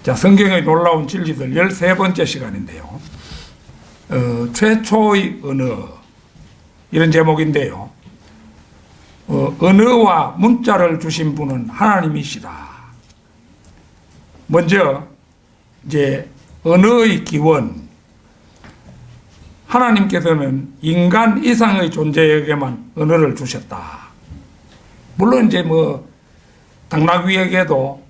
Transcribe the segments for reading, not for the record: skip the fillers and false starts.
자, 성경의 놀라운 진리들 13번째 시간인데요. 최초의 언어, 이런 제목인데요. 언어와 문자를 주신 분은 하나님이시다. 먼저 이제 언어의 기원, 하나님께서는 인간 이상의 존재에게만 언어를 주셨다. 물론 이제 당나귀에게도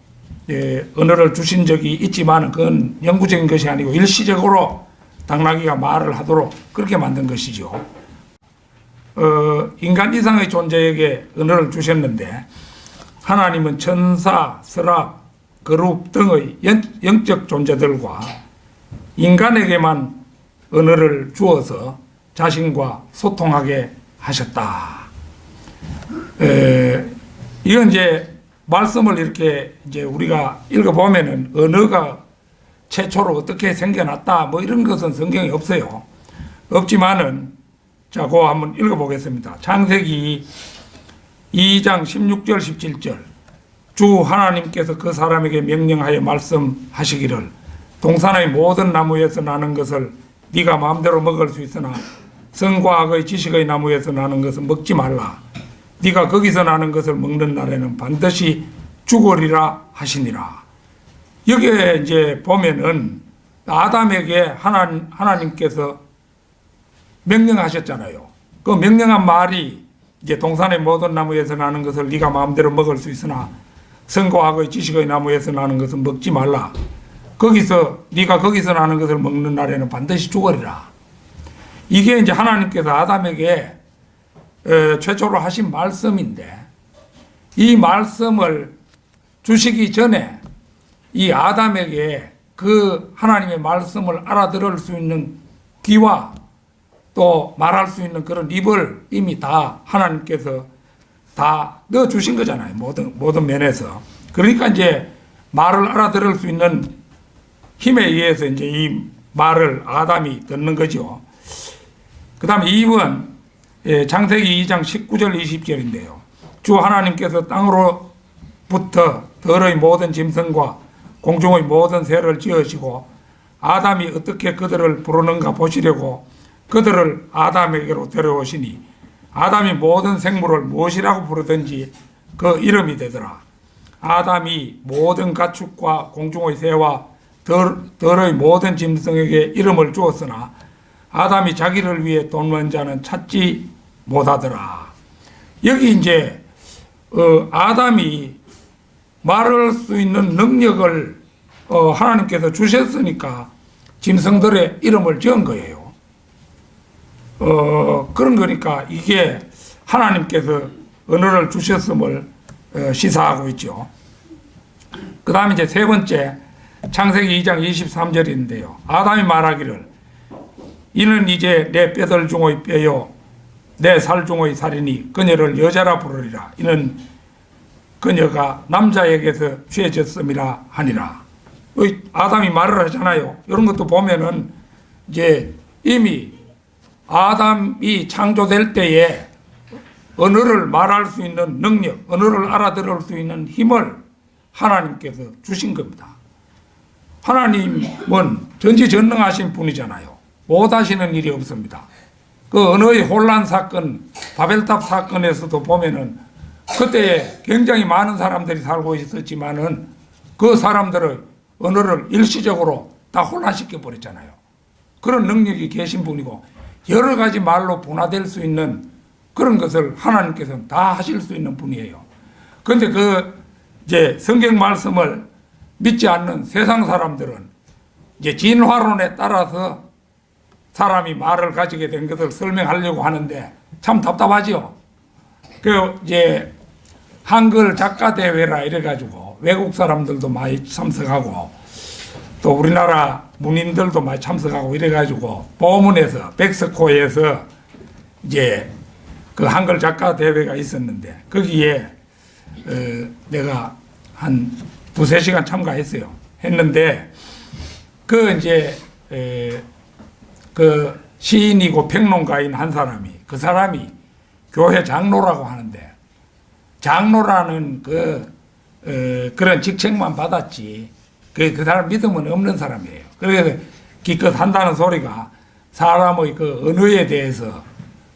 언어를 주신 적이 있지만 그건 영구적인 것이 아니고 일시적으로 당나귀가 말을 하도록 그렇게 만든 것이죠. 인간 이상의 존재에게 언어를 주셨는데 하나님은 천사, 서랍, 거룩 등의 영적 존재들과 인간에게만 언어를 주어서 자신과 소통하게 하셨다. 이건 이제 말씀을 이렇게 이제 우리가 읽어보면은 언어가 최초로 어떻게 생겨났다 이런 것은 성경에 없어요. 없지만은 자, 그거 한번 읽어보겠습니다. 창세기 2장 16절 17절. 주 하나님께서 그 사람에게 명령하여 말씀하시기를 동산의 모든 나무에서 나는 것을 네가 마음대로 먹을 수 있으나 선과 악의 지식의 나무에서 나는 것은 먹지 말라. 네가 거기서 나는 것을 먹는 날에는 반드시 죽으리라 하시니라. 여기에 이제 보면은 아담에게 하나님께서 명령하셨잖아요. 그 명령한 말이 이제 동산의 모든 나무에서 나는 것을 네가 마음대로 먹을 수 있으나 선과 악의 지식의 나무에서 나는 것은 먹지 말라. 네가 거기서 나는 것을 먹는 날에는 반드시 죽으리라. 이게 이제 하나님께서 아담에게 최초로 하신 말씀인데 이 말씀을 주시기 전에 이 아담에게 그 하나님의 말씀을 알아들을 수 있는 귀와 또 말할 수 있는 그런 입을 이미 다 하나님께서 다 넣어주신 거잖아요. 모든 면에서. 그러니까 이제 말을 알아들을 수 있는 힘에 의해서 이제 이 말을 아담이 듣는 거죠. 그 다음에 2번, 창세기 2장 19절 20절인데요. 주 하나님께서 땅으로부터 들의 모든 짐승과 공중의 모든 새를 지으시고 아담이 어떻게 그들을 부르는가 보시려고 그들을 아담에게로 데려오시니 아담이 모든 생물을 무엇이라고 부르든지 그 이름이 되더라. 아담이 모든 가축과 공중의 새와 들의 모든 짐승에게 이름을 주었으나 아담이 자기를 위해 돕는 자는 찾지 못하더라. 여기 이제 아담이 말할 수 있는 능력을 하나님께서 주셨으니까 짐승들의 이름을 지은 거예요. 그런 거니까 이게 하나님께서 언어를 주셨음을 시사하고 있죠. 그 다음에 이제 세 번째, 창세기 2장 23절인데요. 아담이 말하기를 이는 이제 내 뼈들 중의 뼈요 내 살 중의 살이니 그녀를 여자라 부르리라. 이는 그녀가 남자에게서 취해졌음이라 하니라. 아담이 말을 하잖아요. 이런 것도 보면은 이제 이미 아담이 창조될 때에 언어를 말할 수 있는 능력, 언어를 알아들을 수 있는 힘을 하나님께서 주신 겁니다. 하나님은 전지전능하신 분이잖아요. 못하시는 일이 없습니다. 그 언어의 혼란 사건, 바벨탑 사건에서도 보면은 그때 굉장히 많은 사람들이 살고 있었지만은 그 사람들의 언어를 일시적으로 다 혼란시켜 버렸잖아요. 그런 능력이 계신 분이고 여러 가지 말로 분화될 수 있는 그런 것을 하나님께서는 다 하실 수 있는 분이에요. 그런데 이제 성경 말씀을 믿지 않는 세상 사람들은 이제 진화론에 따라서 사람이 말을 가지게 된 것을 설명하려고 하는데 참 답답하죠. 이제 한글 작가 대회라 이래가지고 외국 사람들도 많이 참석하고 또 우리나라 문인들도 많이 참석하고 이래가지고 보문에서 백스코에서 이제 그 한글 작가 대회가 있었는데 거기에 내가 한 2-3시간 참가했어요. 했는데 이제 그 시인이고 평론가인 한 사람이 그 사람이 교회 장로라고 하는데 장로라는 그런 직책만 받았지 그 사람 믿음은 없는 사람이에요. 그래서 기껏 한다는 소리가 사람의 그 언어에 대해서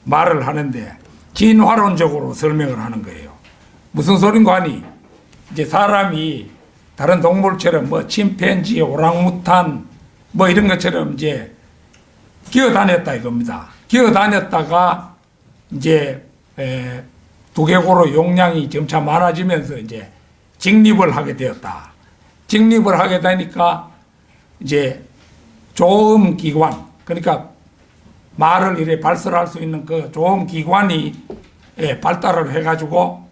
말을 하는데 진화론적으로 설명을 하는 거예요. 무슨 소린가 하니 이제 사람이 다른 동물처럼 뭐 침팬지, 오랑우탄 뭐 이런 것처럼 이제 기어다녔다 이겁니다. 기어다녔다가 이제 두개골의 용량이 점차 많아지면서 이제 직립을 하게 되었다. 직립을 하게 되니까 이제 조음 기관, 그러니까 말을 이래 발설할 수 있는 그 조음 기관이 발달을 해가지고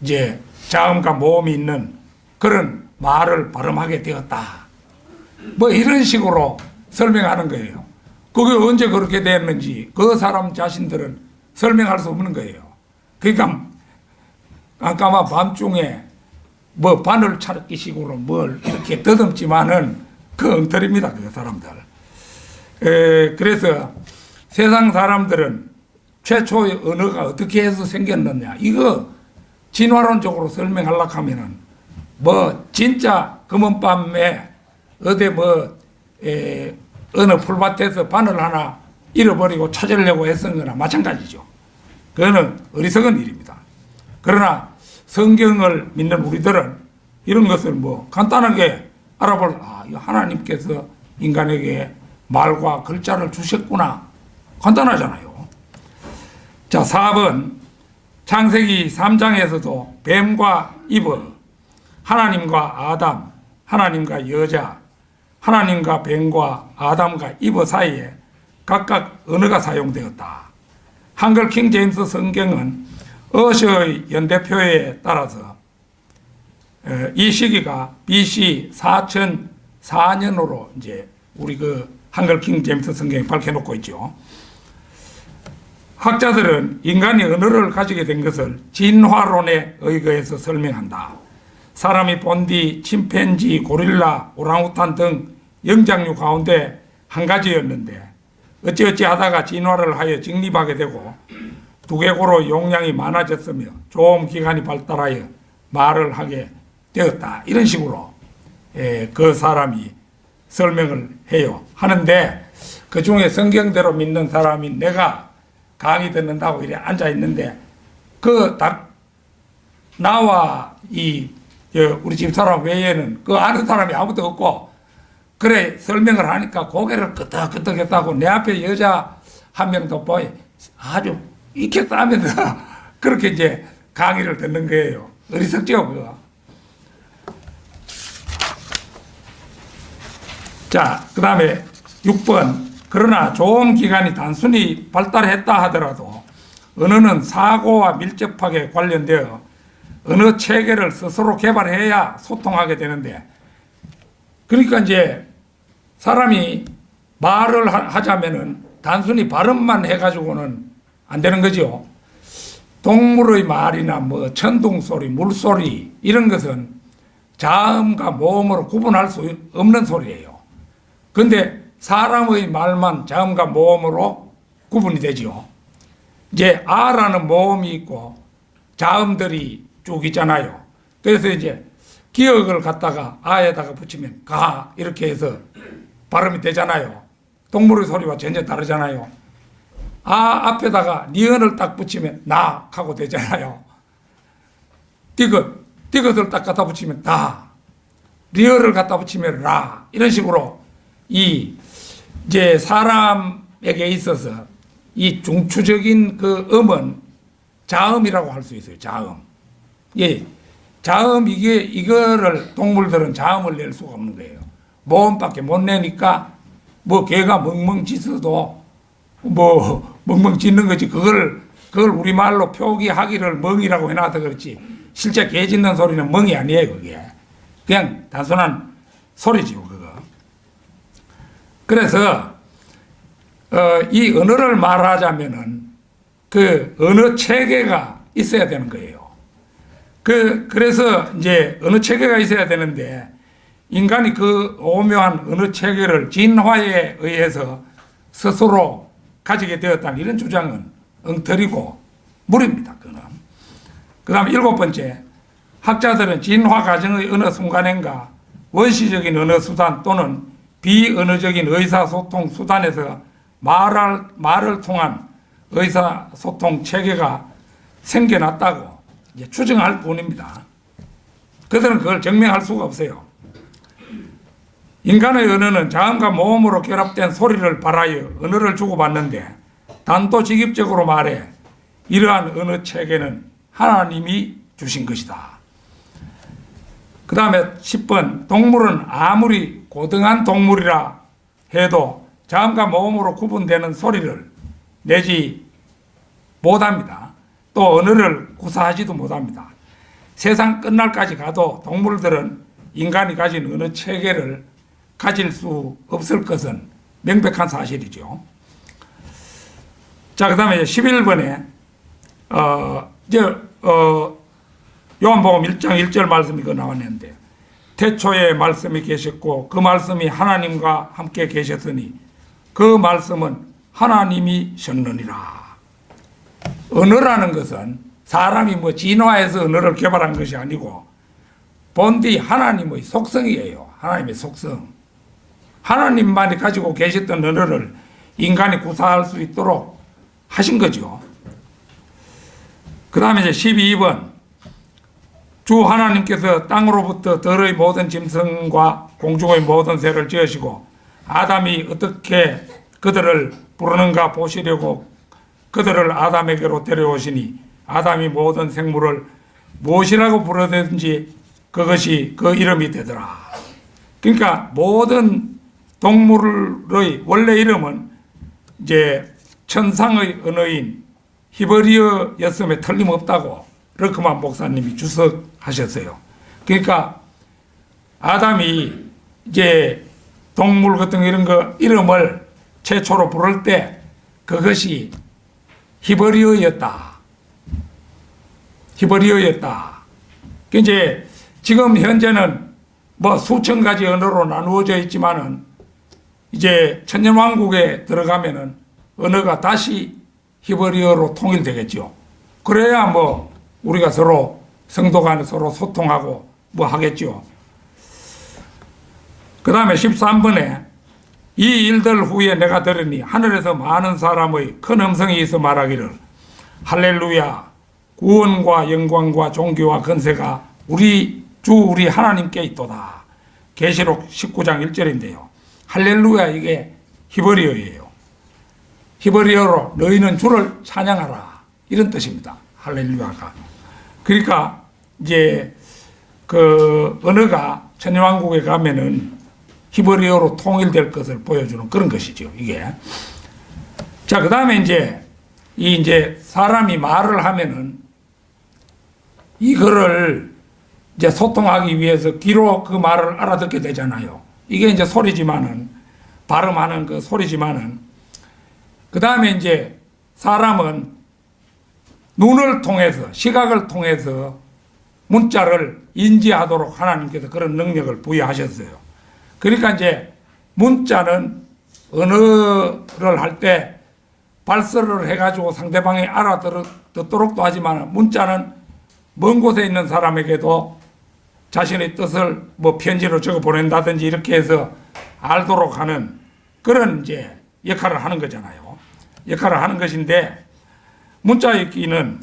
이제 자음과 모음이 있는 그런 말을 발음하게 되었다. 뭐 이런 식으로 설명하는 거예요. 그게 언제 그렇게 됐는지 그 사람 자신들은 설명할 수 없는 거예요. 그러니까 깜깜한 밤중에 뭐 바늘 찾기 식으로 뭘 이렇게 더듬지만은 그 엉터리입니다. 그 사람들. 그래서 세상 사람들은 최초의 언어가 어떻게 해서 생겼느냐 이거 진화론적으로 설명하려고 하면은 뭐 진짜 검은밤에 어디 뭐 어느 풀밭에서 바늘 하나 잃어버리고 찾으려고 애쓴 거나 마찬가지죠. 그거는 어리석은 일입니다. 그러나 성경을 믿는 우리들은 이런 것을 뭐 간단하게 알아볼, 이거 하나님께서 인간에게 말과 글자를 주셨구나. 간단하잖아요. 자, 4번. 창세기 3장에서도 뱀과 이브, 하나님과 아담, 하나님과 여자, 하나님과 뱀과 아담과 이브 사이에 각각 언어가 사용되었다. 한글 킹 제임스 성경은 어셔의 연대표에 따라서 이 시기가 BC 4004년으로 이제 우리 그 한글 킹 제임스 성경에 밝혀놓고 있죠. 학자들은 인간이 언어를 가지게 된 것을 진화론에 의거해서 설명한다. 사람이 본디 침팬지, 고릴라, 오랑우탄 등 영장류 가운데 한 가지였는데 어찌어찌 하다가 진화를 하여 직립하게 되고 두개골의 용량이 많아졌으며 조음 기관이 발달하여 말을 하게 되었다. 이런 식으로 그 사람이 설명을 해요. 하는데 그 중에 성경대로 믿는 사람이 내가 강의 듣는다고 이래 앉아 있는데 나와 우리 집사람 외에는 그 아는 사람이 아무도 없고 그래 설명을 하니까 고개를 끄덕끄덕 했다고 내 앞에 여자 한 명도 보이 아주 익혀 싸면서 그렇게 이제 강의를 듣는 거예요. 어리석죠, 그거. 자, 그 다음에 6번. 그러나 조음 기관이 단순히 발달했다 하더라도 언어는 사고와 밀접하게 관련되어 언어 체계를 스스로 개발해야 소통하게 되는데, 그러니까 이제 사람이 말을 하자면은 단순히 발음만 해가지고는 안 되는 거죠. 동물의 말이나 뭐 천둥소리, 물소리 이런 것은 자음과 모음으로 구분할 수 없는 소리예요. 근데 사람의 말만 자음과 모음으로 구분이 되죠. 이제 아라는 모음이 있고 자음들이 쭉 있잖아요. 그래서 이제 기억을 갖다가 아에다가 붙이면 가 이렇게 해서 발음이 되잖아요. 동물의 소리와 전혀 다르잖아요. 아 앞에다가 니은을 딱 붙이면 나 하고 되잖아요. 디귿을 딱 갖다 붙이면 다, 리을을 갖다 붙이면 라, 이런 식으로 이제 사람에게 있어서 이 중추적인 그 음은 자음이라고 할 수 있어요. 자음. 예. 자음 이거를 동물들은 자음을 낼 수가 없는 거예요. 모음밖에 못 내니까 뭐 개가 멍멍 짖어도 뭐 멍멍 짖는 거지. 그걸 우리말로 표기하기를 멍이라고 해놔서 그렇지. 실제 개 짖는 소리는 멍이 아니에요. 그게 그냥 단순한 소리죠. 그거. 그래서 이 언어를 말하자면은 그 언어 체계가 있어야 되는 거예요. 그래서 이제 언어 체계가 있어야 되는데 인간이 그 오묘한 언어 체계를 진화에 의해서 스스로 가지게 되었다는 이런 주장은 엉터리고 무리입니다. 그 다음에 7번째, 학자들은 진화 과정의 어느 순간인가 원시적인 언어 수단 또는 비언어적인 의사소통 수단에서 말을 통한 의사소통 체계가 생겨났다고 이제 추정할 뿐입니다. 그들은 그걸 증명할 수가 없어요. 인간의 언어는 자음과 모음으로 결합된 소리를 발하여 언어를 주고받는데 단도직입적으로 말해 이러한 언어 체계는 하나님이 주신 것이다. 그 다음에 10번 동물은 아무리 고등한 동물이라 해도 자음과 모음으로 구분되는 소리를 내지 못합니다. 또 언어를 구사하지도 못합니다. 세상 끝날까지 가도 동물들은 인간이 가진 언어 체계를 가질 수 없을 것은 명백한 사실이죠. 자, 그 다음에 11번에 요한복음 1장 1절 말씀이 나왔는데 태초에 말씀이 계셨고 그 말씀이 하나님과 함께 계셨으니 그 말씀은 하나님이셨느니라. 언어라는 것은 사람이 뭐 진화해서 언어를 개발한 것이 아니고 본디 하나님의 속성이에요. 하나님의 속성. 하나님만이 가지고 계셨던 언어를 인간이 구사할 수 있도록 하신 거죠. 그 다음에 이제 12번 주 하나님께서 땅으로부터 들의 모든 짐승과 공중의 모든 새를 지으시고 아담이 어떻게 그들을 부르는가 보시려고 그들을 아담에게로 데려오시니 아담이 모든 생물을 무엇이라고 부르든지 그것이 그 이름이 되더라. 그러니까 모든 동물의 원래 이름은 이제 천상의 언어인 히브리어였음에 틀림없다고 러크만 목사님이 주석하셨어요. 그러니까 아담이 이제 동물 같은 이런 거 이름을 최초로 부를 때 그것이 히브리어였다. 히브리어였다. 이제 지금 현재는 뭐 수천 가지 언어로 나누어져 있지만은 이제 천년왕국에 들어가면은 언어가 다시 히브리어로 통일되겠죠. 그래야 뭐 우리가 서로 성도 간에 서로 소통하고 뭐 하겠죠. 그 다음에 13번에 이 일들 후에 내가 들으니 하늘에서 많은 사람의 큰 음성이 있어 말하기를 할렐루야 구원과 영광과 존귀와 건세가 우리 하나님께 있도다. 계시록 19장 1절인데요. 할렐루야 이게 히브리어예요. 히브리어로 너희는 주를 찬양하라 이런 뜻입니다. 할렐루야가. 그러니까 이제 그 언어가 천년왕국에 가면은 히브리어로 통일될 것을 보여주는 그런 것이죠. 이게. 자, 그 다음에 이제 사람이 말을 하면은 이거를 이제 소통하기 위해서 귀로 그 말을 알아듣게 되잖아요. 이게 이제 소리지만은 발음하는 그 소리지만은 그 다음에 이제 사람은 눈을 통해서 시각을 통해서 문자를 인지하도록 하나님께서 그런 능력을 부여하셨어요. 그러니까 이제 문자는 언어를 할 때 발설을 해가지고 상대방이 알아듣도록도 하지만 문자는 먼 곳에 있는 사람에게도 자신의 뜻을 뭐 편지로 적어 보낸다든지 이렇게 해서 알도록 하는 그런 이제 역할을 하는 거잖아요. 역할을 하는 것인데 문자의 기원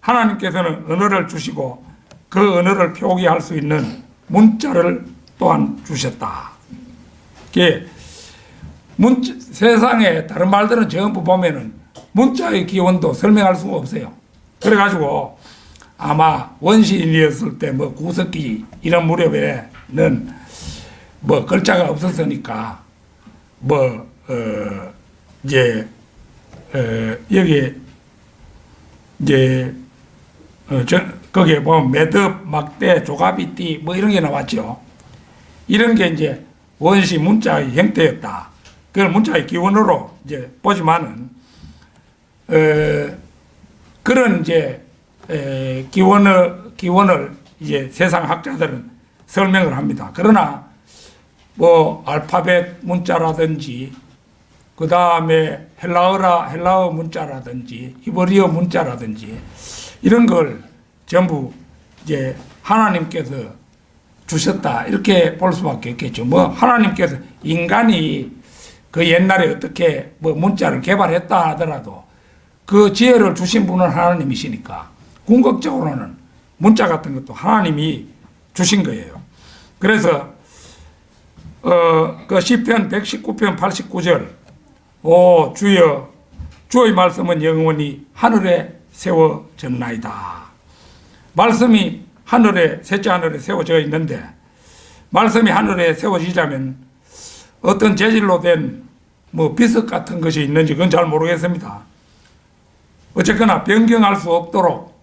하나님께서는 언어를 주시고 그 언어를 표기할 수 있는 문자를 또한 주셨다. 세상에 다른 말들은 전부 보면은 문자의 기원도 설명할 수가 없어요. 그래가지고 아마 원시인이었을 때 뭐 구석기 이런 무렵에는 뭐 글자가 없었으니까 여기 이제 거기에 보면 매듭, 막대, 조가비띠 뭐 이런 게 나왔죠. 이런 게 이제 원시 문자의 형태였다. 그걸 문자의 기원으로 이제 보지만은 그런 이제 기원을 이제 세상 학자들은 설명을 합니다. 그러나 뭐 알파벳 문자라든지 그 다음에 헬라어 문자라든지 히브리어 문자라든지 이런 걸 전부 이제 하나님께서 주셨다 이렇게 볼 수밖에 없겠죠. 뭐 하나님께서 인간이 그 옛날에 어떻게 뭐 문자를 개발했다 하더라도 그 지혜를 주신 분은 하나님이시니까 궁극적으로는 문자 같은 것도 하나님이 주신 거예요. 그래서 그 시편 119편 89절 오 주여 주의 말씀은 영원히 하늘에 세워졌나이다. 말씀이 하늘에 셋째 하늘에 세워져 있는데 말씀이 하늘에 세워지자면 어떤 재질로 된 뭐 비석 같은 것이 있는지 그건 잘 모르겠습니다. 어쨌거나 변경할 수 없도록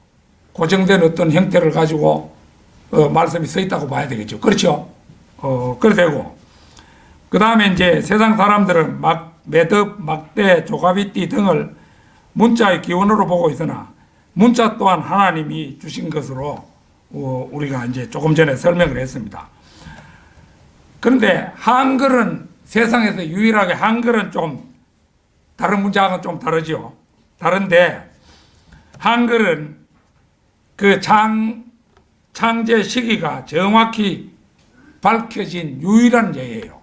고정된 어떤 형태를 가지고 말씀이 써 있다고 봐야 되겠죠. 그렇죠? 그래 되고 그 다음에 이제 세상 사람들은 매듭, 막대, 조가비띠 등을 문자의 기원으로 보고 있으나 문자 또한 하나님이 주신 것으로 우리가 이제 조금 전에 설명을 했습니다. 그런데 한글은 세상에서 유일하게 한글은 좀 다른 문자하고는 좀 다르죠. 다른데 한글은 그 창제 시기가 정확히 밝혀진 유일한 예예요.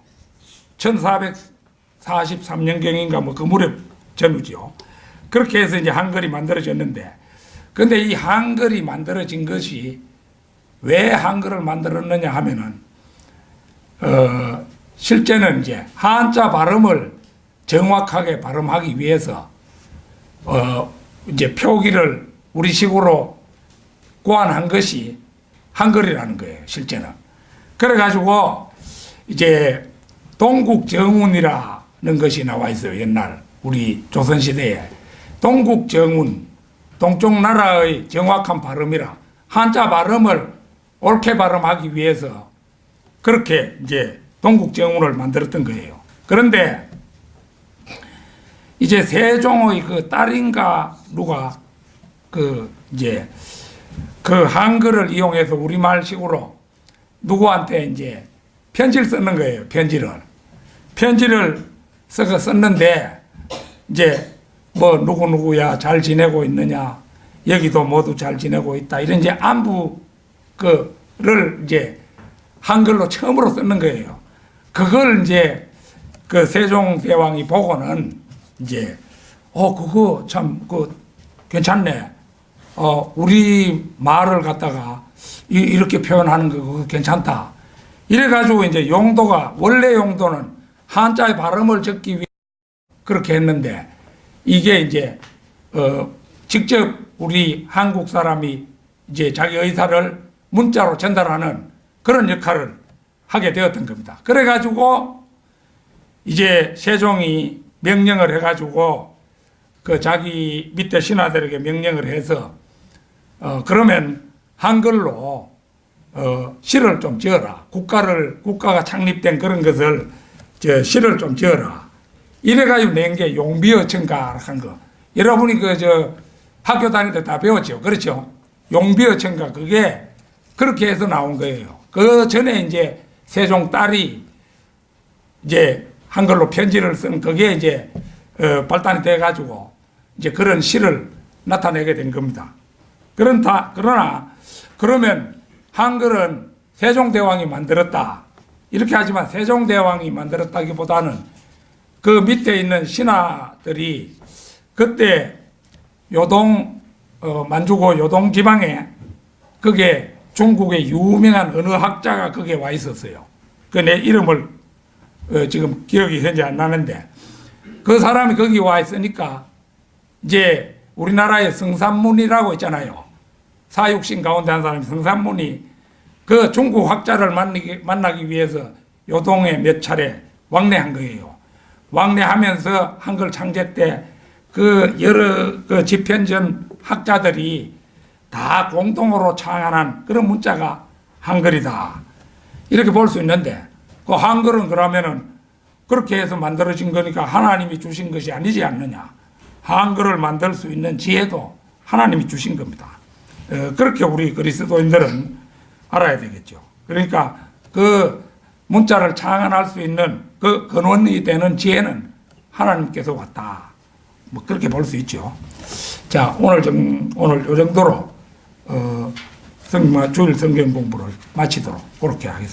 1443년경인가 뭐 그 무렵 전후죠. 그렇게 해서 이제 한글이 만들어졌는데 근데 이 한글이 만들어진 것이 왜 한글을 만들었느냐 하면은 실제는 이제 한자 발음을 정확하게 발음하기 위해서 이제 표기를 우리식으로 고안한 것이 한글이라는 거예요. 실제는. 그래가지고 이제 동국정운이라는 것이 나와 있어요. 옛날 우리 조선시대에 동국정운 동쪽 나라의 정확한 발음이라 한자 발음을 옳게 발음하기 위해서 그렇게 이제 동국정운을 만들었던 거예요. 그런데 이제 세종의 그 딸인가 누가 그 이제 그 한글을 이용해서 우리말식으로 누구한테 이제 편지를 썼는 거예요. 편지를 써서 썼는데 이제 뭐 누구누구야 잘 지내고 있느냐 여기도 모두 잘 지내고 있다 이런 이제 안부 그를 이제 한글로 처음으로 썼는 거예요. 그걸 이제 그 세종대왕이 보고는 이제 그거 참 괜찮네. 우리 말을 갖다가 이렇게 표현하는 거 그거 괜찮다. 이래가지고 이제 용도가 원래 용도는 한자의 발음을 적기 위해 그렇게 했는데 이게 이제 직접 우리 한국 사람이 이제 자기 의사를 문자로 전달하는 그런 역할을 하게 되었던 겁니다. 그래가지고 이제 세종이 명령을 해가지고 그 자기 밑에 신하들에게 명령을 해서 그러면 한글로 시를 좀 지어라. 국가가 창립된 그런 것을 시를 좀 지어라. 이래가지고 낸 게 용비어천가 한 거. 여러분이 학교 다닐 때 다 배웠죠. 그렇죠? 용비어천가 그게 그렇게 해서 나온 거예요. 그 전에 이제 세종 딸이 이제 한글로 편지를 쓴 그게 이제 발단이 돼가지고 이제 그런 시를 나타내게 된 겁니다. 그러나 그러면 한글은 세종대왕이 만들었다. 이렇게 하지만 세종대왕이 만들었다기보다는 그 밑에 있는 신하들이 그때 만주고 요동 지방에 그게 중국의 유명한 어느 학자가 거기에 와 있었어요. 그 내 이름을 지금 기억이 현재 안 나는데 그 사람이 거기 와 있으니까 이제 우리나라에 성산문이라고 있잖아요. 사육신 가운데 한 사람이 성산문이 그 중국 학자를 만나기 위해서 요동에 몇 차례 왕래한 거예요. 왕래하면서 한글 창제 때 그 여러 그 집현전 학자들이 다 공동으로 창안한 그런 문자가 한글이다. 이렇게 볼 수 있는데 그 한글은 그러면은 그렇게 해서 만들어진 거니까 하나님이 주신 것이 아니지 않느냐. 한글을 만들 수 있는 지혜도 하나님이 주신 겁니다. 그렇게 우리 그리스도인들은 알아야 되겠죠. 그러니까 그 문자를 창안할 수 있는 그 근원이 되는 지혜는 하나님께서 왔다. 뭐 그렇게 볼 수 있죠. 자, 오늘 요 정도로 주일 성경 공부를 마치도록 그렇게 하겠습니다.